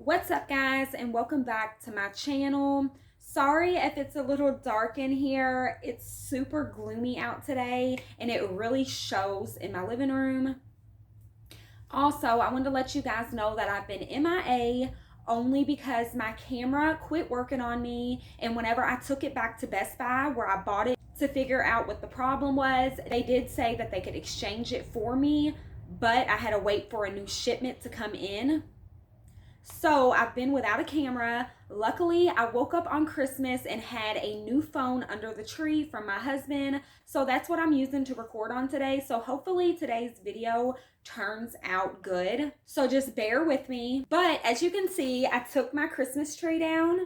What's up, guys, and welcome back to my channel. Sorry if it's a little dark in here. It's super gloomy out today and it really shows in my living room. Also, I wanted to let you guys know that I've been MIA only because my camera quit working on me, and whenever I took it back to Best Buy where I bought it to figure out what the problem was, they did say that they could exchange it for me, but I had to wait for a new shipment to come in. So I've been without a camera. Luckily, I woke up on Christmas and had a new phone under the tree from my husband. So that's what I'm using to record on today. So hopefully today's video turns out good. So just bear with me. But as you can see, I took my Christmas tree down.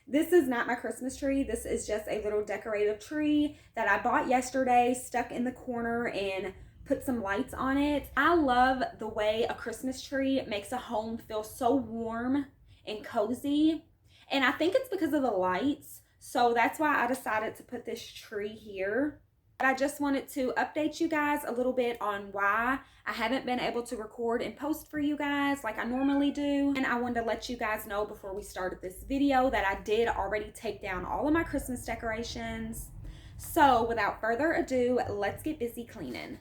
This is not my Christmas tree. This is just a little decorative tree that I bought yesterday, stuck in the corner and put some lights on it. I love the way a Christmas tree makes a home feel so warm and cozy. And I think it's because of the lights. So that's why I decided to put this tree here. But I just wanted to update you guys a little bit on why I haven't been able to record and post for you guys like I normally do. And I wanted to let you guys know before we started this video that I did already take down all of my Christmas decorations. So without further ado, let's get busy cleaning.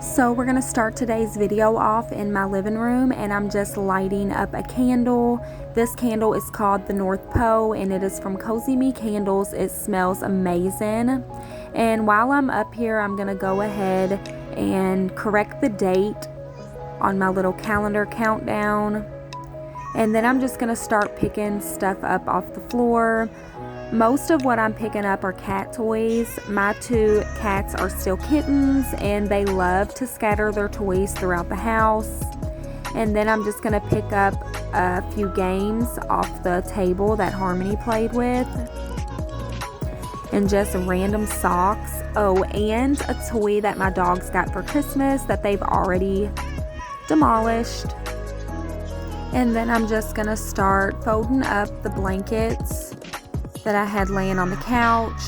So we're going to start today's video off in my living room, and I'm just lighting up a candle. This candle is called the North Pole and it is from Cozy Me Candles. It smells amazing. And while I'm up here, I'm going to go ahead and correct the date on my little calendar countdown. And then I'm just going to start picking stuff up off the floor. Most of what I'm picking up are cat toys. My two cats are still kittens and they love to scatter their toys throughout the house. And then I'm just going to pick up a few games off the table that Harmony played with. And just random socks. Oh, and a toy that my dogs got for Christmas that they've already demolished. And then I'm just going to start folding up the blankets that I had laying on the couch.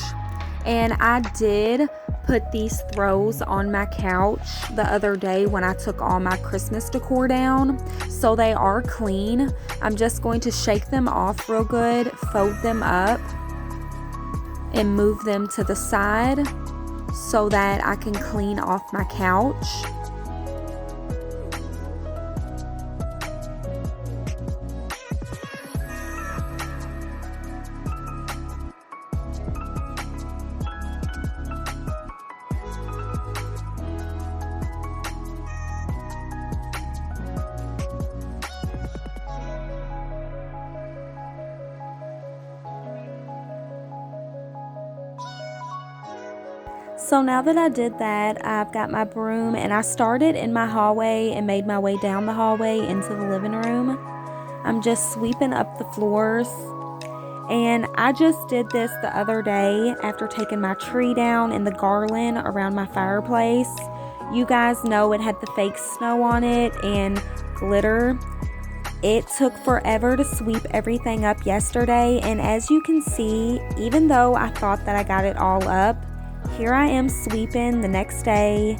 And I did put these throws on my couch the other day when I took all my Christmas decor down, so they are clean. I'm just going to shake them off real good, fold them up and move them to the side so that I can clean off my couch. So now that I did that, I've got my broom and I started in my hallway and made my way down the hallway into the living room. I'm just sweeping up the floors. And I just did this the other day after taking my tree down and the garland around my fireplace. You guys know it had the fake snow on it and glitter. It took forever to sweep everything up yesterday, and as you can see, even though I thought that I got it all up, here I am sweeping the next day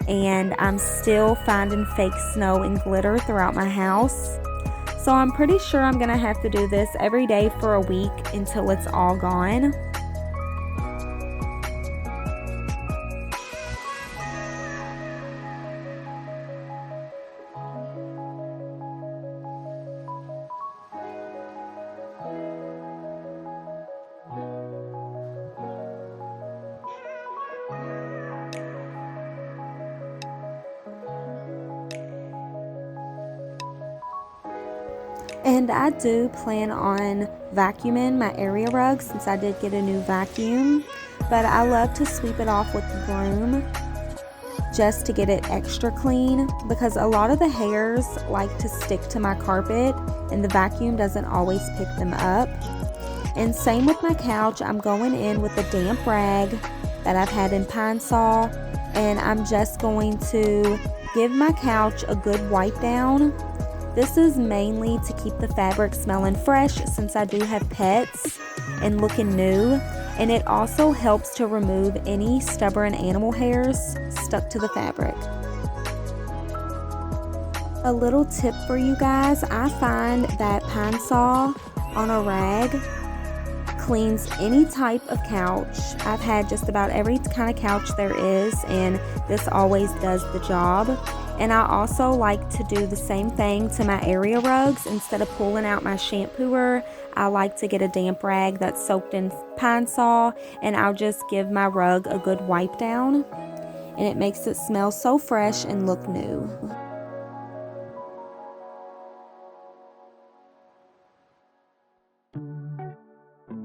and I'm still finding fake snow and glitter throughout my house. So I'm pretty sure I'm gonna have to do this every day for a week until it's all gone. And I do plan on vacuuming my area rug since I did get a new vacuum. But I love to sweep it off with the broom just to get it extra clean, because a lot of the hairs like to stick to my carpet and the vacuum doesn't always pick them up. And same with my couch. I'm going in with a damp rag that I've had in Pine Sol, and I'm just going to give my couch a good wipe down. This is mainly to keep the fabric smelling fresh since I do have pets and looking new, and it also helps to remove any stubborn animal hairs stuck to the fabric. A little tip for you guys, I find that pine saw on a rag cleans any type of couch. I've had just about every kind of couch there is, and this always does the job. And I also like to do the same thing to my area rugs. Instead of pulling out my shampooer, I like to get a damp rag that's soaked in pine saw, and I'll just give my rug a good wipe down, and it makes it smell so fresh and look new.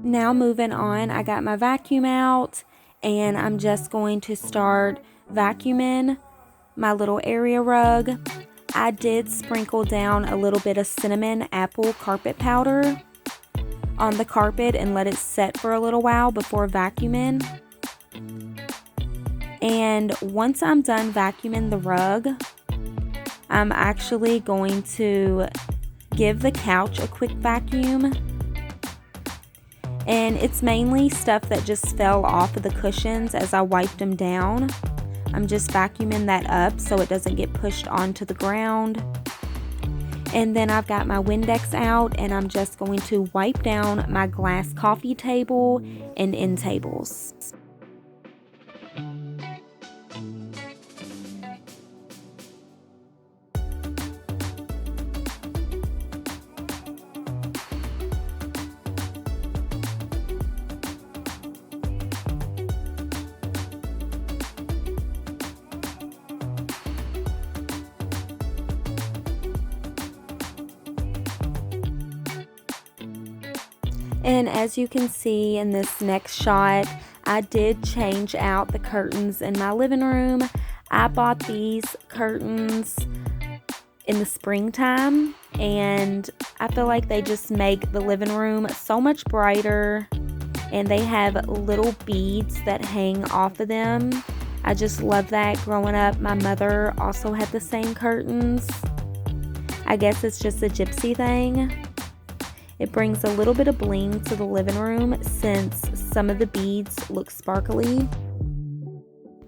Now moving on, I got my vacuum out, and I'm just going to start vacuuming my little area rug. I did sprinkle down a little bit of cinnamon apple carpet powder on the carpet and let it set for a little while before vacuuming. And once I'm done vacuuming the rug, I'm actually going to give the couch a quick vacuum. And it's mainly stuff that just fell off of the cushions as I wiped them down. I'm just vacuuming that up so it doesn't get pushed onto the ground. And then I've got my Windex out, and I'm just going to wipe down my glass coffee table and end tables. And as you can see in this next shot, I did change out the curtains in my living room. I bought these curtains in the springtime, and I feel like they just make the living room so much brighter, and they have little beads that hang off of them. I just love that. Growing up, my mother also had the same curtains. I guess it's just a Gypsy thing. It brings a little bit of bling to the living room since some of the beads look sparkly.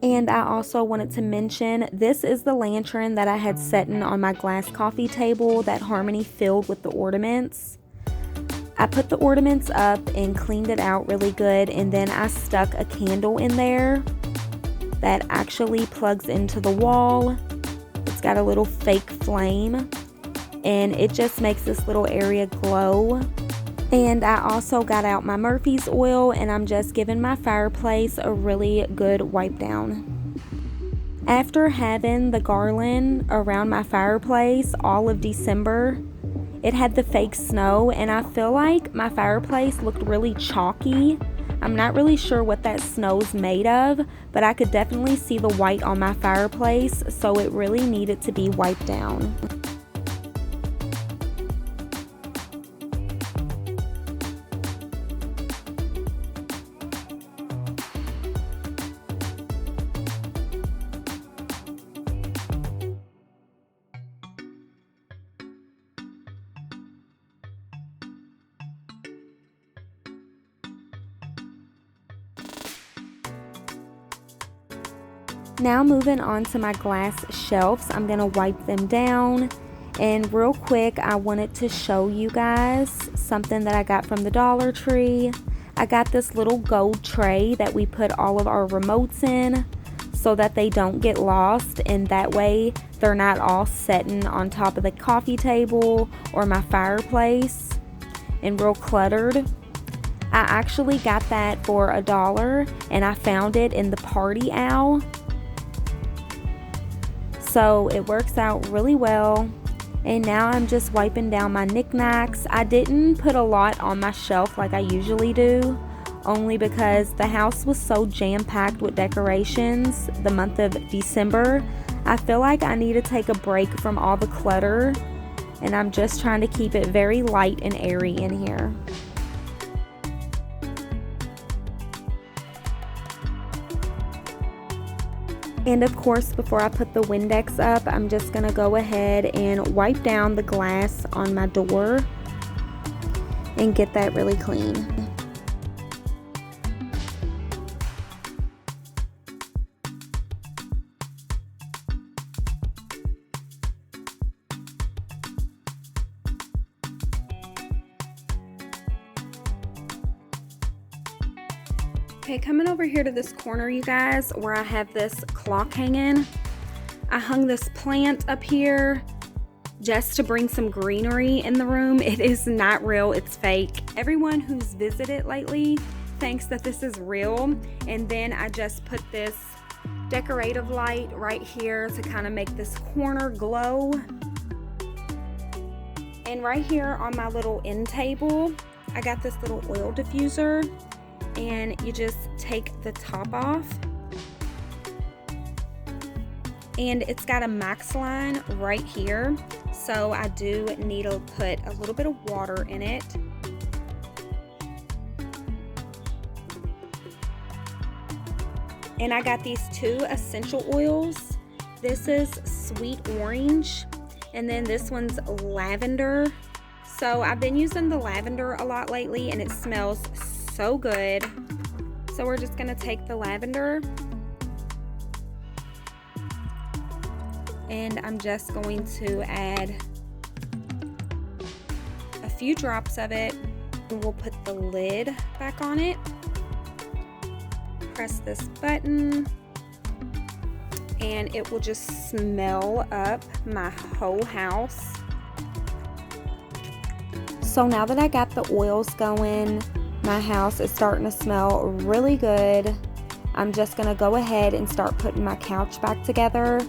And I also wanted to mention, this is the lantern that I had setting on my glass coffee table that Harmony filled with the ornaments. I put the ornaments up and cleaned it out really good, and then I stuck a candle in there that actually plugs into the wall. It's got a little fake flame, and it just makes this little area glow. And I also got out my Murphy's oil, and I'm just giving my fireplace a really good wipe down. After having the garland around my fireplace all of December, it had the fake snow, and I feel like my fireplace looked really chalky. I'm not really sure what that snow's made of, but I could definitely see the white on my fireplace, so it really needed to be wiped down. Now moving on to my glass shelves, I'm going to wipe them down. And real quick, I wanted to show you guys something that I got from the Dollar Tree. I got this little gold tray that we put all of our remotes in so that they don't get lost, and that way they're not all setting on top of the coffee table or my fireplace and real cluttered. I actually got that for $1, and I found it in the party aisle. So it works out really well. And now I'm just wiping down my knickknacks. I didn't put a lot on my shelf like I usually do, only because the house was so jam-packed with decorations the month of December. I feel like I need to take a break from all the clutter, and I'm just trying to keep it very light and airy in here. And of course, before I put the Windex up, I'm just going to go ahead and wipe down the glass on my door and get that really clean. Okay, coming over here to this corner, you guys, where I have this clock hanging. I hung this plant up here just to bring some greenery in the room. It is not real, it's fake. Everyone who's visited lately thinks that this is real. And then I just put this decorative light right here to kind of make this corner glow. And right here on my little end table, I got this little oil diffuser, and you just take the top off. And it's got a max line right here, so I do need to put a little bit of water in it. And I got these 2 essential oils. This is sweet orange, and then this one's lavender. So I've been using the lavender a lot lately, and it smells so good. So we're just gonna take the lavender, and I'm just going to add a few drops of it, and we'll put the lid back on it. Press this button, and it will just smell up my whole house. So now that I got the oils going, my house is starting to smell really good. I'm just gonna go ahead and start putting my couch back together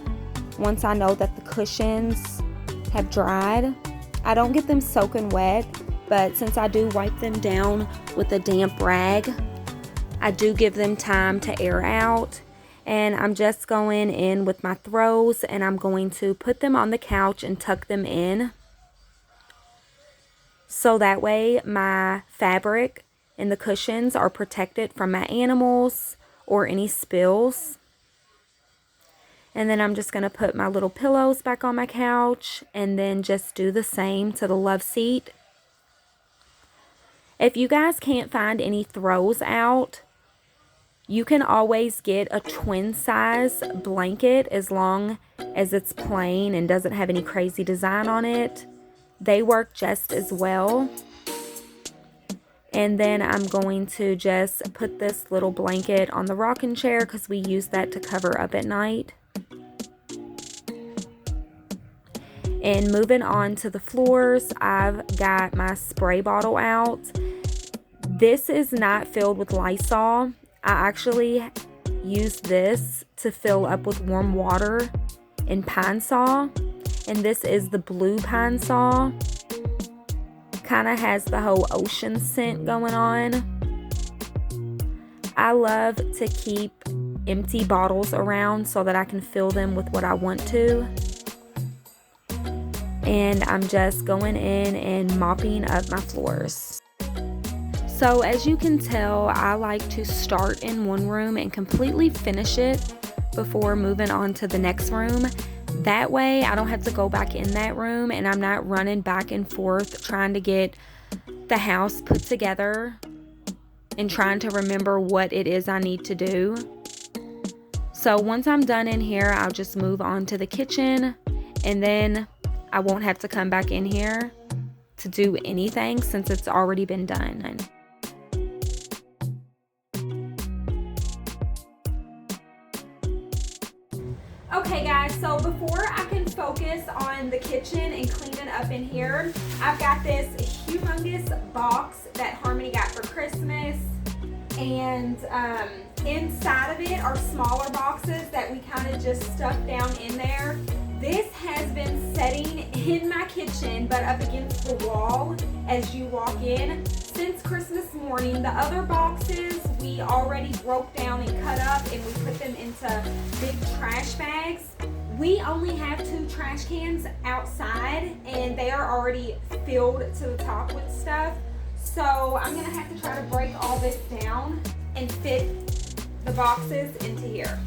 once I know that the cushions have dried. I don't get them soaking wet, but since I do wipe them down with a damp rag, I do give them time to air out. And I'm just going in with my throws, and I'm going to put them on the couch and tuck them in. So that way my fabric and the cushions are protected from my animals or any spills. And then I'm just going to put my little pillows back on my couch, and then just do the same to the love seat. If you guys can't find any throws out, you can always get a twin size blanket as long as it's plain and doesn't have any crazy design on it. They work just as well. And then I'm going to just put this little blanket on the rocking chair because we use that to cover up at night. And moving on to the floors, I've got my spray bottle out. This is not filled with Lysol. I actually use this to fill up with warm water and Pine Sol. And this is the blue Pine Sol. Kind of has the whole ocean scent going on. I love to keep empty bottles around so that I can fill them with what I want to. And I'm just going in and mopping up my floors. So as you can tell, I like to start in one room and completely finish it before moving on to the next room. That way I don't have to go back in that room, and I'm not running back and forth trying to get the house put together and trying to remember what it is I need to do. So once I'm done in here, I'll just move on to the kitchen, and then I won't have to come back in here to do anything since it's already been done. Okay guys, so before I can focus on the kitchen and cleaning up in here, I've got this humongous box that Harmony got for Christmas, and inside of it are smaller boxes that we kind of just stuff down in there. This has been sitting in my kitchen but up against the wall as you walk in since Christmas morning. The other boxes we already broke down and cut up, and we put them into big trash bags. We only have 2 trash cans outside, and they are already filled to the top with stuff. So I'm gonna have to try to break all this down and fit the boxes into here.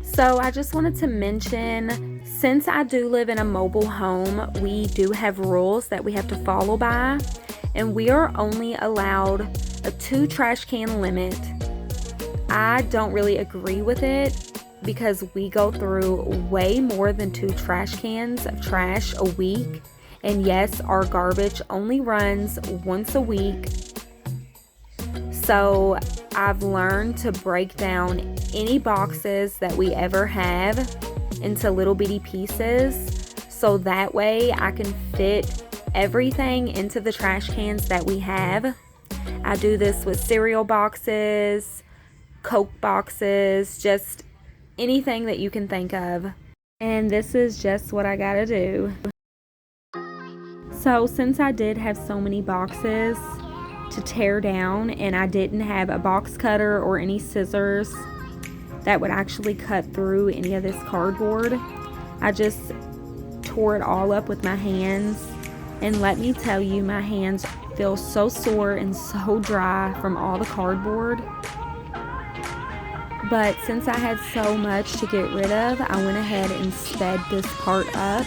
So I just wanted to mention, since I do live in a mobile home, we do have rules that we have to follow by, and we are only allowed a 2 trash can limit. I don't really agree with it because we go through way more than 2 trash cans of trash a week. And yes, our garbage only runs once a week. So I've learned to break down any boxes that we ever have into little bitty pieces, so that way I can fit everything into the trash cans that we have. I do this with cereal boxes, Coke boxes, just anything that you can think of. And this is just what I gotta do. So since I did have so many boxes to tear down and I didn't have a box cutter or any scissors that would actually cut through any of this cardboard, I just tore it all up with my hands. And let me tell you, my hands feel so sore and so dry from all the cardboard. But since I had so much to get rid of, I went ahead and sped this part up.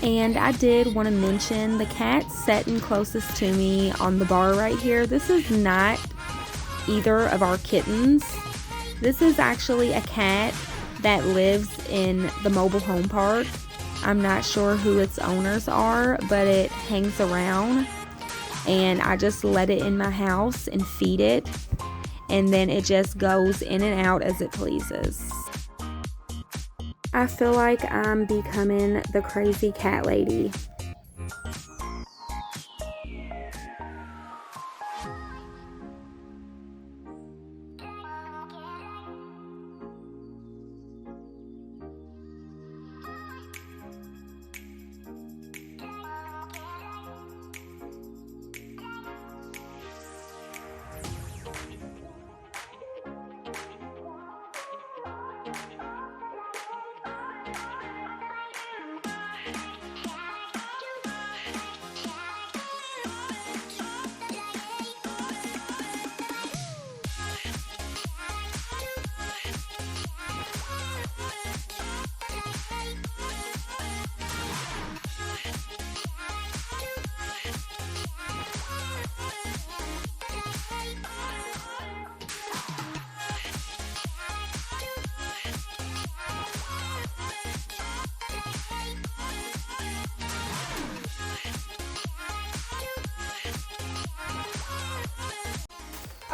And I did want to mention the cat sitting closest to me on the bar right here. This is not either of our kittens. This is actually a cat that lives in the mobile home park. I'm not sure who its owners are, but it hangs around. And I just let it in my house and feed it. And then it just goes in and out as it pleases. I feel like I'm becoming the crazy cat lady.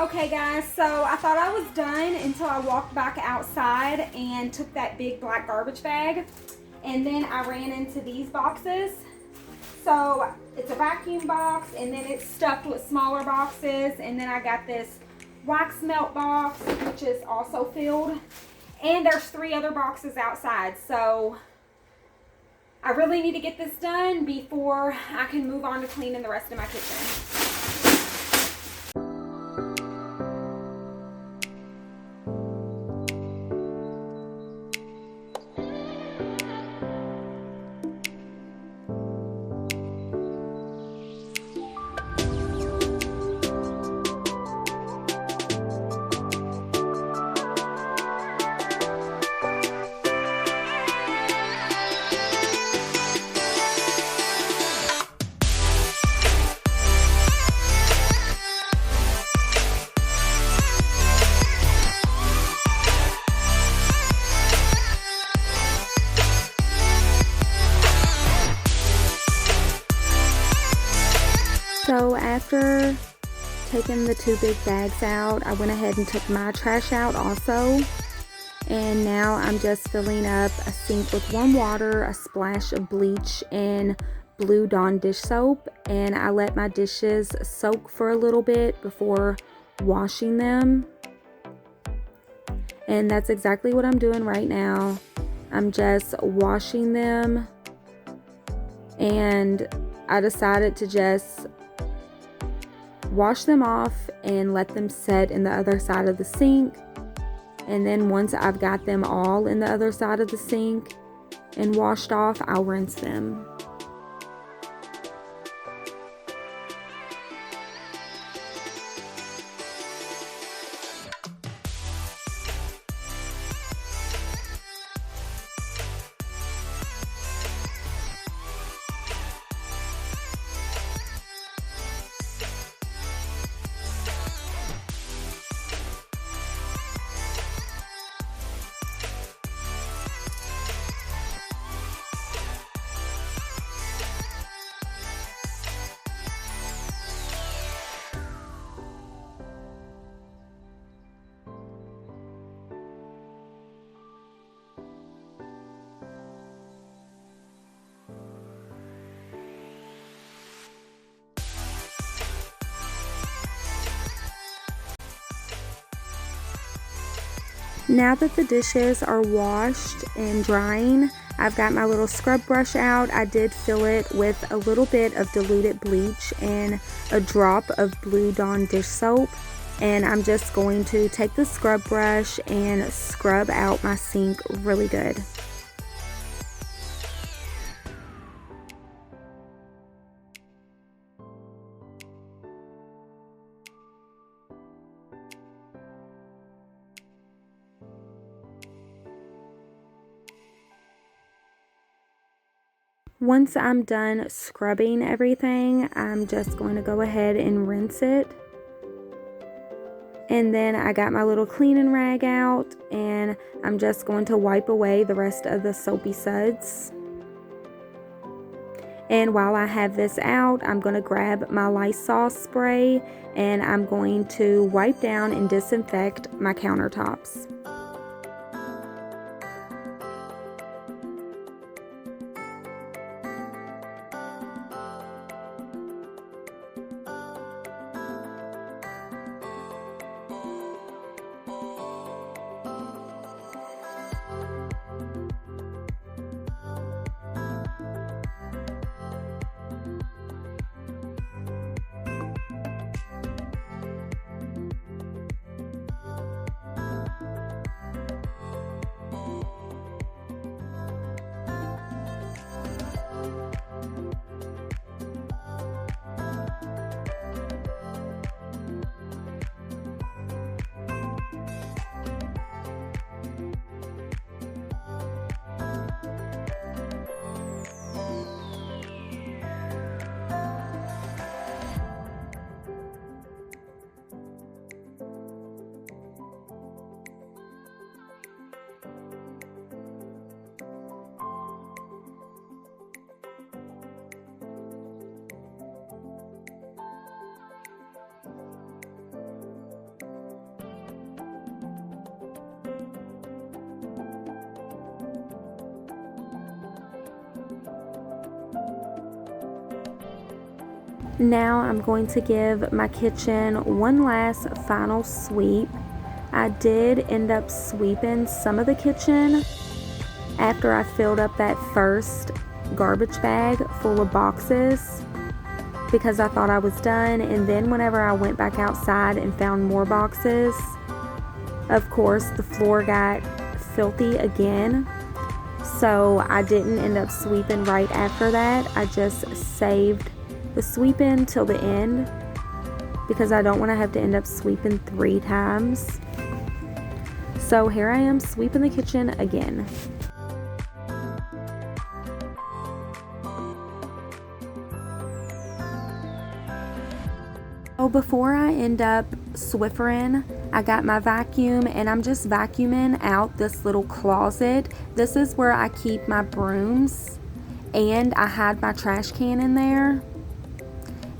Okay guys, so I thought I was done until I walked back outside and took that big black garbage bag, and then I ran into these boxes. So it's a vacuum box, and then it's stuffed with smaller boxes, and then I got this wax melt box which is also filled, and there's 3 other boxes outside. So I really need to get this done before I can move on to cleaning the rest of my kitchen. So after taking the 2 big bags out, I went ahead and took my trash out also. And now I'm just filling up a sink with warm water, a splash of bleach, and Blue Dawn dish soap. And I let my dishes soak for a little bit before washing them. And that's exactly what I'm doing right now. I'm just washing them. And I decided to just wash them off and let them set in the other side of the sink. And then once I've got them all in the other side of the sink and washed off, I'll rinse them. Now that the dishes are washed and drying, I've got my little scrub brush out. I did fill it with a little bit of diluted bleach and a drop of Blue Dawn dish soap. And I'm just going to take the scrub brush and scrub out my sink really good. Once I'm done scrubbing everything, I'm just going to go ahead and rinse it. And then I got my little cleaning rag out, and I'm just going to wipe away the rest of the soapy suds. And while I have this out, I'm going to grab my Lysol spray, and I'm going to wipe down and disinfect my countertops. Now I'm going to give my kitchen one last final sweep. I did end up sweeping some of the kitchen after I filled up that first garbage bag full of boxes because I thought I was done, and then whenever I went back outside and found more boxes, of course the floor got filthy again. So I didn't end up sweeping right after that. I just saved the sweeping till the end because I don't want to have to end up sweeping 3 times. So here I am sweeping the kitchen again. So before I end up Swiffering, I got my vacuum and I'm just vacuuming out this little closet. This is where I keep my brooms, and I hide my trash can in there.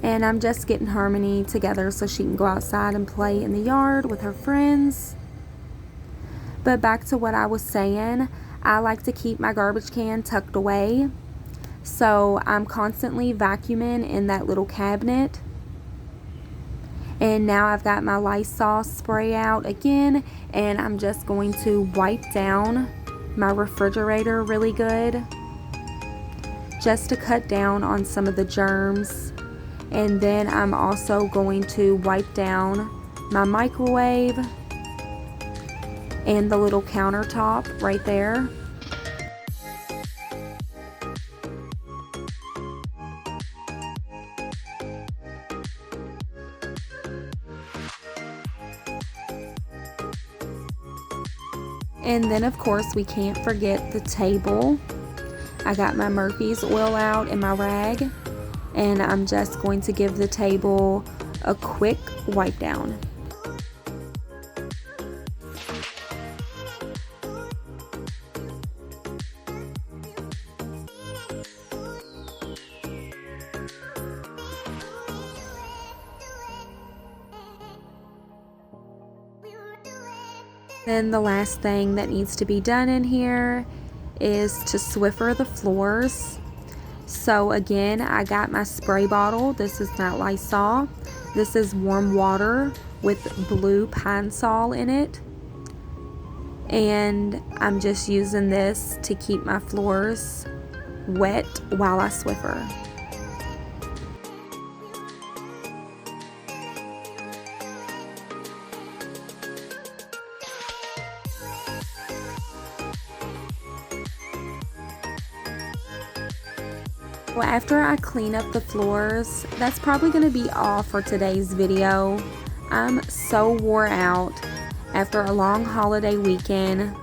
And I'm just getting Harmony together so she can go outside and play in the yard with her friends. But back to what I was saying, I like to keep my garbage can tucked away. So I'm constantly vacuuming in that little cabinet. And now I've got my Lysol spray out again, and I'm just going to wipe down my refrigerator really good just to cut down on some of the germs. And then I'm also going to wipe down my microwave and the little countertop right there. And then of course we can't forget the table. I got my Murphy's oil out in my rag, and I'm just going to give the table a quick wipe down. Then the last thing that needs to be done in here is to Swiffer the floors. So again, I got my spray bottle. This is not Lysol. This is warm water with blue Pine Sol in it. and I'm just using this to keep my floors wet while I Swiffer. Well, after I clean up the floors, that's probably going to be all for today's video. I'm so wore out after a long holiday weekend.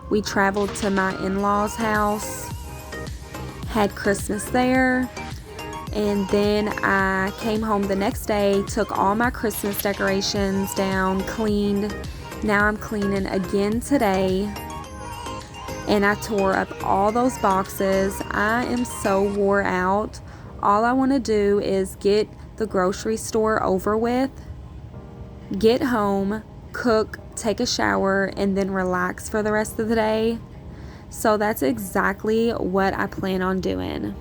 We traveled to my in-laws' house, had Christmas there, and then I came home the next day, took all my Christmas decorations down, cleaned. Now I'm cleaning again today. And I tore up all those boxes. I am so wore out. All I want to do is get the grocery store over with, get home, cook, take a shower, and then relax for the rest of the day. So that's exactly what I plan on doing.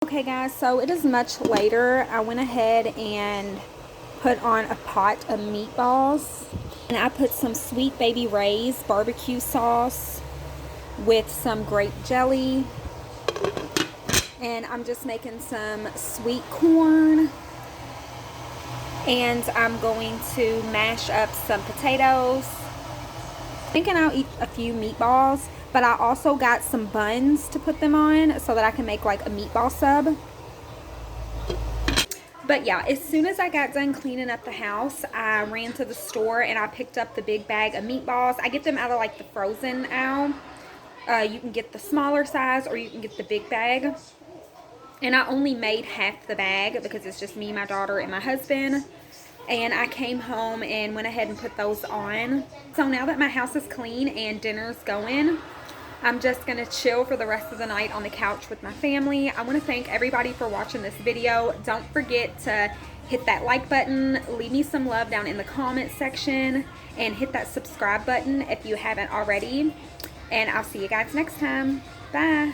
Okay guys, so it is much later. I went ahead and put on a pot of meatballs, and I put some Sweet Baby Ray's barbecue sauce with some grape jelly, and I'm just making some sweet corn, and I'm going to mash up some potatoes. Thinking I'll eat a few meatballs, but I also got some buns to put them on so that I can make like a meatball sub. But yeah, as soon as I got done cleaning up the house, I ran to the store and I picked up the big bag of meatballs. I get them out of like the frozen aisle. You can get the smaller size or you can get the big bag. And I only made half the bag because it's just me, my daughter, and my husband. And I came home and went ahead and put those on. So now that my house is clean and dinner's going, I'm just going to chill for the rest of the night on the couch with my family. I want to thank everybody for watching this video. Don't forget to hit that like button, leave me some love down in the comment section, and hit that subscribe button if you haven't already. And I'll see you guys next time. Bye.